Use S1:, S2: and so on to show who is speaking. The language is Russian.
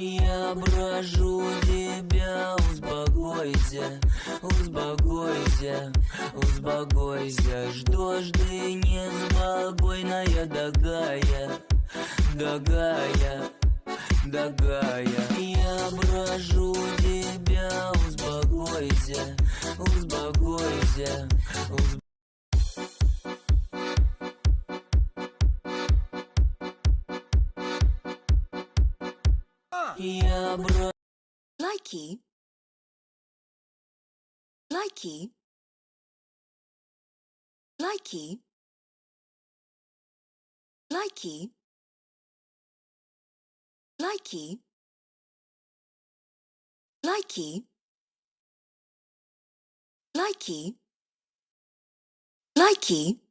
S1: Я прошу тебя, успокойся, успокойся, успокойся. Что ж ты неспокойная такая, такая, такая? Я прошу тебя, успокойся, успокойся, успокойся. Я прошу.
S2: Likey. Likey. Likey. Likey. Likey. Likey. Likey. Likey.